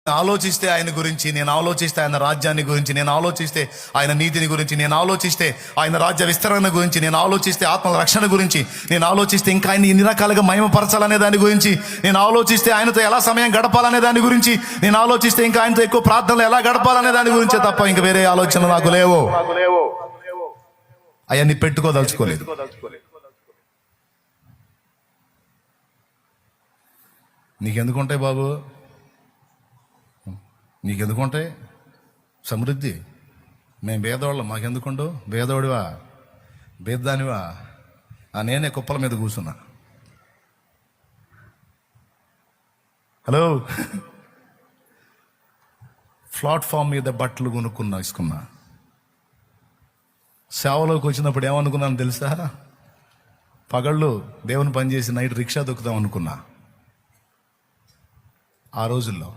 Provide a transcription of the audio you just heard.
ఆలోచిస్తే ఆయన గురించి, నేను ఆలోచిస్తే ఆయన రాజ్యాన్ని గురించి, నేను ఆలోచిస్తే ఆయన నీతిని గురించి, నేను ఆలోచిస్తే ఆయన రాజ్య విస్తరణ గురించి, నేను ఆలోచిస్తే ఆత్మల రక్షణ గురించి, నేను ఆలోచిస్తే ఇంకా ఆయన ఎన్ని రకాలుగా మహిమపరచాలనే దాని గురించి, నేను ఆలోచిస్తే ఆయనతో ఎలా సమయం గడపాలనే దాని గురించి, నేను ఆలోచిస్తే ఇంకా ఆయనతో ఎక్కువ ప్రార్థనలు ఎలా గడపాలనే దాని గురించే తప్ప ఇంకా వేరే ఆలోచనలు నాకు లేవు. అవన్నీ పెట్టుకోదలుచుకోలేదు. నీకెందుకుంటాయి బాబు? నీకెందుకుంటాయి సమృద్ధి? మేము భేదవాళ్ళం, మాకెందుకుండు? భేదవాడివా, భేదానివా? నేనే కుప్పల మీద కూర్చున్నా. హలో, ప్లాట్ఫామ్ మీద బట్టలు ఇసుకున్నా. సేవలోకి వచ్చినప్పుడు ఏమనుకున్నాను తెలుసా? పగళ్ళు దేవుని పనిచేసి నైట్ రిక్షా దొక్కుదాం అనుకున్నా. ఆ రోజుల్లో